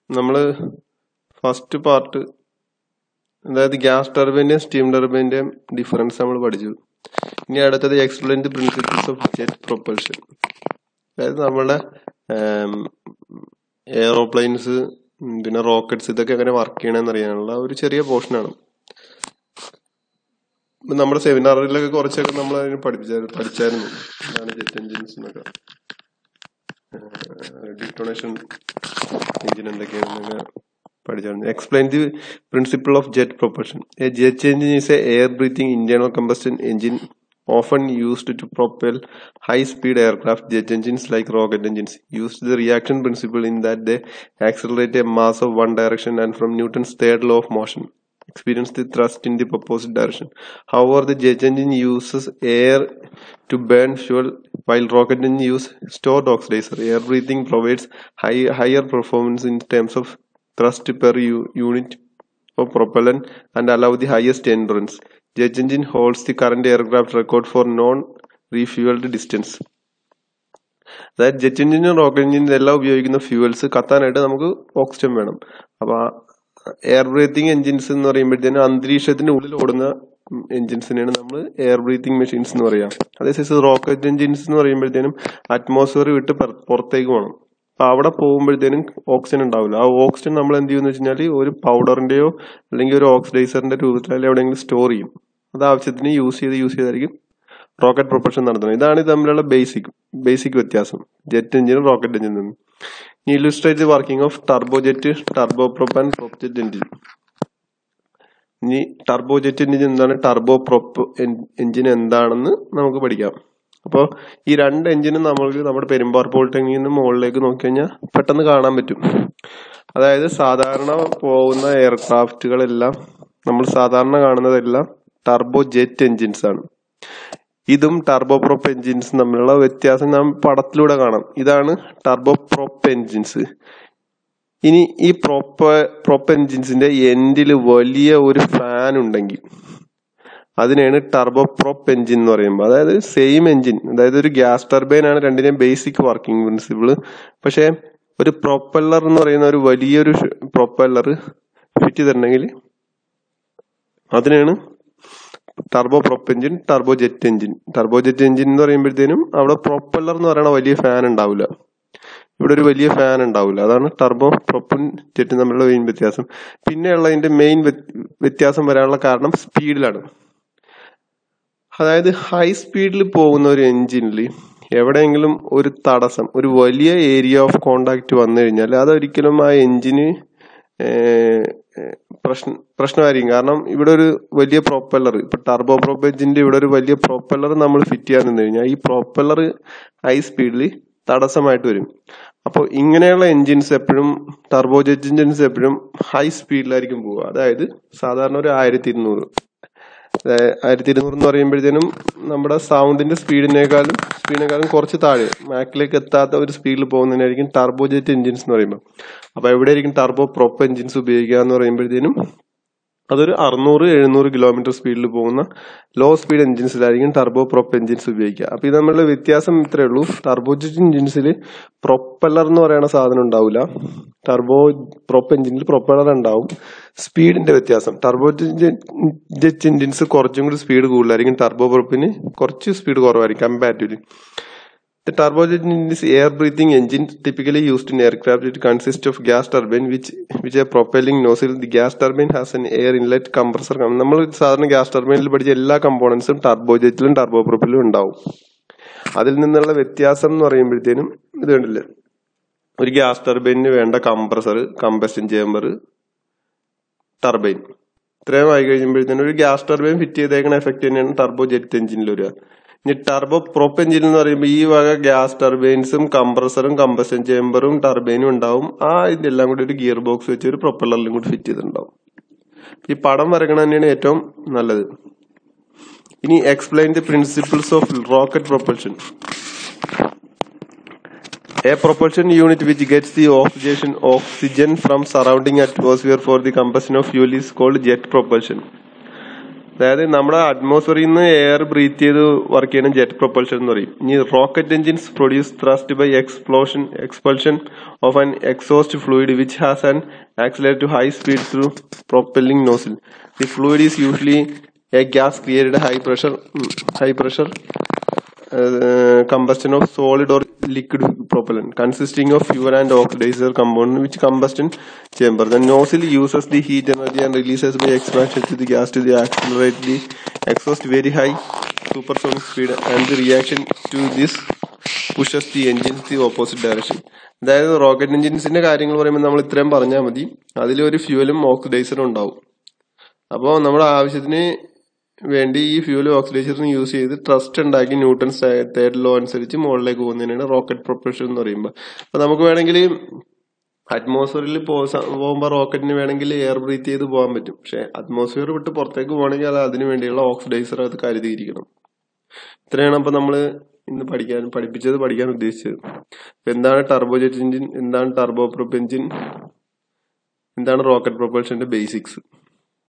നമ്മൾ first part, അതായത് gas ടർബൈൻ്റെയും steam ടർബൈൻ്റെയും difference നമ്മൾ പഠിച്ചു. ഇനി അടുത്തത് explain the principles of jet propulsion. അതായത് നമ്മുടെ എയറോപ്ലെയിൻസ് പിന്നെ റോക്കറ്റ്സ് ഇതൊക്കെ എങ്ങനെ വർക്ക് ചെയ്യണമെന്ന് അറിയാനുള്ള ഒരു ചെറിയ പോർഷനാണ്. നമ്മുടെ സെമിനാറിലൊക്കെ കുറച്ചൊക്കെ നമ്മൾ അതിന് പഠിച്ചായിരുന്നു. എന്താണ് ജെറ്റ് എൻജിൻസ് എന്നൊക്കെ, ഡിറ്റോണേഷൻ എഞ്ചിൻ എന്തൊക്കെയാണെന്നൊക്കെ പഠിച്ചായിരുന്നു. Explain the principle of jet propulsion. A jet engine is a air breathing internal combustion engine often used to propel high-speed aircraft. Jet engines, like rocket engines, use the reaction principle in that they accelerate a mass of one direction and from Newton's third law of motion experience the thrust in the opposite direction. However, the jet engine uses air to burn fuel, while rocket engine use stored oxidizer. Air breathing provides higher performance in terms of thrust per unit of propellant and allow the highest endurance. Jet engine holds the current aircraft record for non-refueled distance. അതായത് jet എഞ്ചിനും rocket എഞ്ചിനും എല്ലാം ഉപയോഗിക്കുന്ന fuels കത്താനായിട്ട് നമുക്ക് oxygen വേണം. അപ്പൊ air breathing engines എന്ന് പറയുമ്പോഴത്തേനും അന്തരീക്ഷത്തിന്റെ ഉള്ളിൽ ഓടുന്ന എഞ്ചിൻസിനെയാണ് നമ്മൾ എയർ ബ്രീത്തിങ് മെഷീൻസ് എന്ന് പറയാം. അതേസമയം റോക്കറ്റ് എഞ്ചിൻസ് എന്ന് പറയുമ്പോഴത്തേനും അറ്റ്മോസ്ഫിയർ വിട്ട് പുറത്തേക്ക് പോകണം. അപ്പൊ അവിടെ പോകുമ്പോഴത്തേനും ഓക്സിജൻ ഉണ്ടാവില്ല. ആ ഓക്സിജൻ നമ്മൾ എന്ത് ചെയ്യുന്ന വെച്ചാൽ ഒരു പൗഡറിന്റെയോ അല്ലെങ്കിൽ ഒരു ഓക്സിഡൈസറിന്റെ രൂപത്തിൽ എവിടെയെങ്കിലും സ്റ്റോർ ചെയ്യും. അത് ആവശ്യത്തിന് യൂസ് ചെയ്തായിരിക്കും റോക്കറ്റ് പ്രൊപ്പൽഷൻ നടത്തുന്നത്. ഇതാണ് തമ്മിലുള്ള ബേസിക് വ്യത്യാസം ജെറ്റ് എഞ്ചിനും റോക്കറ്റ് എഞ്ചിനും. Illustrate working of turbojet, turboprop and propjet engine. ഇനി ടർബോജെറ്റ് എഞ്ചിൻ എന്താണ്, ടർബോപ്രോപ്പ് എഞ്ചിൻ എന്താണെന്ന് നമുക്ക് പഠിക്കാം. അപ്പോൾ ഈ രണ്ട് എഞ്ചിനും നമ്മൾക്ക് നമ്മുടെ പെരുമ്പാവൂർ പോളിടെക്നിക്കിൽ നിന്ന് മുകളിലേക്ക് നോക്കിക്കഴിഞ്ഞാൽ പെട്ടെന്ന് കാണാൻ പറ്റും. അതായത് സാധാരണ പോകുന്ന എയർക്രാഫ്റ്റുകളെല്ലാം നമ്മൾ സാധാരണ കാണുന്നതെല്ലാം ടർബോജെറ്റ് എഞ്ചിൻസ് ആണ്. ഇതും ടർബോപ്രോപ്പ് എഞ്ചിൻസ് തമ്മിലുള്ള വ്യത്യാസം നാം പടത്തിലൂടെ കാണാം. ഇതാണ് ടർബോപ്രോപ്പ് എഞ്ചിൻസ്. ഇനി ഈ പ്രോപ്പ് എഞ്ചിൻസിന്റെ എൻഡിൽ വലിയ ഒരു ഫാൻ ഉണ്ടെങ്കിൽ അതിനെയാണ് ടർബോപ്രോപ്പ് എഞ്ചിൻ എന്ന് പറയുമ്പോൾ. അതായത് സെയിം എഞ്ചിൻ, അതായത് ഒരു ഗ്യാസ് ടർബൈൻ ആണ് രണ്ടിനെയും ബേസിക് വർക്കിംഗ് പ്രിൻസിപ്പിൾ. പക്ഷെ ഒരു പ്രൊപ്പല്ലർ എന്ന് പറയുന്ന ഒരു വലിയൊരു പ്രൊപ്പല്ലർ ഫിറ്റ് ചെയ്തിട്ടുണ്ടെങ്കിൽ അതിനാണ് turboprop engine, turbojet engine. Turbojet engine എന്ന് പറയുമ്പോഴത്തേനും അവിടെ പ്രൊപ്പല്ലർ എന്ന് പറയുന്ന വലിയ ഫാൻ ഉണ്ടാവില്ല, ഇവിടെ ഒരു വലിയ ഫാൻ ഉണ്ടാവില്ല. അതാണ് ടർബോപ്രോപ്പും ജെറ്റും തമ്മിലുള്ള മെയിൻ വ്യത്യാസം. പിന്നെയുള്ള ഇതിന്റെ മെയിൻ വ്യത്യാസം വരാനുള്ള കാരണം സ്പീഡിലാണ്. അതായത് ഹൈ സ്പീഡിൽ പോകുന്ന ഒരു എഞ്ചിനിൽ എവിടെയെങ്കിലും ഒരു തടസ്സം, ഒരു വലിയ ഏരിയ ഓഫ് കോണ്ടാക്ട് വന്നു കഴിഞ്ഞാൽ അതൊരിക്കലും ആ എഞ്ചിന് പ്രശ്നമായിരിക്കും. കാരണം ഇവിടെ ഒരു വലിയ പ്രൊപ്പല്ലർ, ഇപ്പൊ ടർബോപ്രോപ്പ് എഞ്ചിന്റെ ഇവിടെ ഒരു വലിയ പ്രൊപ്പല്ലർ നമ്മൾ ഫിറ്റ് ചെയ്യാൻ നിന്ന് കഴിഞ്ഞാൽ ഈ പ്രൊപ്പല്ലർ ഹൈ സ്പീഡിൽ തടസ്സമായിട്ട് വരും. അപ്പോൾ ഇങ്ങനെയുള്ള എഞ്ചിൻസ് എപ്പോഴും, ടർബോജെറ്റ് എഞ്ചിൻസ് എപ്പോഴും ഹൈ സ്പീഡിലായിരിക്കും പോവുക. അതായത് സാധാരണ ഒരു 1200 എന്ന് പറയുമ്പോഴത്തേനും നമ്മുടെ സൗണ്ടിന്റെ സ്പീഡിനേക്കാളും കുറച്ച് താഴെ, മാക്കിലേക്ക് എത്താത്ത ഒരു സ്പീഡിൽ പോകുന്നതിനായിരിക്കും ടർബോജെറ്റ് എഞ്ചിൻസ് എന്ന് പറയുമ്പോൾ. അപ്പൊ എവിടെയായിരിക്കും ടർബോപ്രോപ്പ് എഞ്ചിൻസ് ഉപയോഗിക്കുക എന്ന് പറയുമ്പോഴത്തേനും അതൊരു 600-700 കിലോമീറ്റർ സ്പീഡിൽ പോകുന്ന ലോ സ്പീഡ് എഞ്ചിൻസിലായിരിക്കും ടർബോപ്രോപ്പ് എഞ്ചിൻസ് ഉപയോഗിക്കുക. അപ്പൊ ഇത് തമ്മിലുള്ള വ്യത്യാസം ഇത്രയേ ഉള്ളൂ. ടർബോജെറ്റ് എഞ്ചിൻസിൽ പ്രൊപ്പല്ലർ എന്ന് പറയുന്ന സാധനം ഉണ്ടാവില്ല, ടർബോപ്രോപ്പ് എഞ്ചിനിൽ പ്രൊപ്പല്ലർ ഉണ്ടാവും. സ്പീഡിന്റെ വ്യത്യാസം, ടർബോജെറ്റ് എഞ്ചിൻസ് കുറച്ചും കൂടി സ്പീഡ് കൂടുതലായിരിക്കും, ടർബോപ്രോപ്പിന് കുറച്ച് സ്പീഡ് കുറവായിരിക്കും comparatively. The turbojet engine is air-breathing engine typically used in aircraft. It consists of gas turbine which a propelling nozzle. The gas turbine has an air inlet compressor. നമ്മൾ സാധാരണ gas ടർബൈനിൽ പഠിച്ച എല്ലാ കമ്പോണൻസും ടർബോജെറ്റിലും ടർബോപ്രോപ്പിലും ഉണ്ടാവും. അതിൽ നിന്നുള്ള വ്യത്യാസം എന്ന് പറയുമ്പോഴത്തേനും ഇത് കണ്ടില്ലേ, ഒരു ഗ്യാസ് ടർബൈനിന് വേണ്ട കംപ്രസർ, കമ്പസ്റ്റൻ ചേമ്പർ, ടർബൈൻ, ഇത്രയും ആയി കഴിയുമ്പോഴത്തേനും ഒരു ഗ്യാസ് ടർബൈൻ ഫിറ്റ് ചെയ്തേക്കുന്ന എഫക്ട് തന്നെയാണ് ടർബോജെറ്റ് എഞ്ചിനിൽ വരിക. ഇനി ടർബോപ്രോപ്പ് എഞ്ചിൻ എന്ന് പറയുമ്പോൾ ഈ വക ഗ്യാസ് ടർബൈൻസും കംപ്രസറും കമ്പസ്റ്റൻ ചേമ്പറും ടർബൈനും ഉണ്ടാവും. ഇതെല്ലാം കൂടി ഒരു ഗിയർ ബോക്സ് വെച്ച് ഒരു പ്രൊപ്പല്ലറിലും കൂടി ഫിറ്റ് ചെയ്തിട്ടുണ്ടാവും. ഈ പടം വരയ്ക്കണ തന്നെയാണ് ഏറ്റവും നല്ലത്. ഇനി explain the principles of rocket propulsion. A propulsion unit which gets the oxygen from surrounding atmosphere for the combustion of fuel is called jet propulsion. അതായത് നമ്മുടെ അറ്റ്മോസ്ഫിയറിൽ നിന്ന് എയർ ബ്രീത്ത് ചെയ്ത് വർക്ക് ചെയ്യുന്ന ജെറ്റ് പ്രൊപ്പൽഷൻ എന്ന് പറയും. ഇനി rocket engines produce thrust by expulsion of an exhaust fluid which has an accelerator to high speed through propelling nozzle. The fluid is usually a gas created high pressure combustion of solid or liquid propellant consisting of fuel and oxidizer component which combustion chamber. The nozzle uses the heat energy and releases by expansion to the gas to accelerate the exhaust very high supersonic speed, and the reaction to this pushes the engine the opposite direction. അതായത് rocket എഞ്ചിൻസിന്റെ കാര്യങ്ങൾ പറയുമ്പോൾ നമ്മൾ ഇത്രയും പറഞ്ഞാൽ മതി. അതിലൊരു ഫ്യൂവലും ഓക്സിഡൈസറും ഉണ്ടാവും. അപ്പോൾ നമ്മുടെ ആവശ്യത്തിന് വേണ്ടി ഈ ഫ്യൂവൽ ഓക്സിഡൈസറിന് യൂസ് ചെയ്ത് ട്രസ്റ്റ് ഉണ്ടാക്കി ന്യൂട്ടൺസ് തേർഡ് ലോ അനുസരിച്ച് മുകളിലേക്ക് പോകുന്നതിനാണ് റോക്കറ്റ് പ്രൊപ്പൽഷൻ എന്ന് പറയുമ്പോൾ. അപ്പൊ നമുക്ക് വേണമെങ്കിൽ അറ്റ്മോസ്ഫിയറിൽ പോകുമ്പോൾ റോക്കറ്റിന് വേണമെങ്കിൽ എയർ ബ്രീത്ത് ചെയ്ത് പോകാൻ പറ്റും. പക്ഷെ അറ്റ്മോസ്ഫിയർ വിട്ട് പുറത്തേക്ക് പോകണമെങ്കിൽ അത് അതിന് വേണ്ടിയുള്ള ഓക്സിഡൈസർ അത് കരുതിയിരിക്കണം. ഇത്രയാണ് അപ്പൊ നമ്മൾ ഇന്ന് പഠിക്കാൻ ഉദ്ദേശിച്ചത്. എന്താണ് ടർബോജെറ്റ് എഞ്ചിൻ, എന്താണ് ടർബോ പ്രൊപ്പ് എഞ്ചിൻ, എന്താണ് റോക്കറ്റ് പ്രൊപ്പൽഷന്റെ ബേസിക്സ്.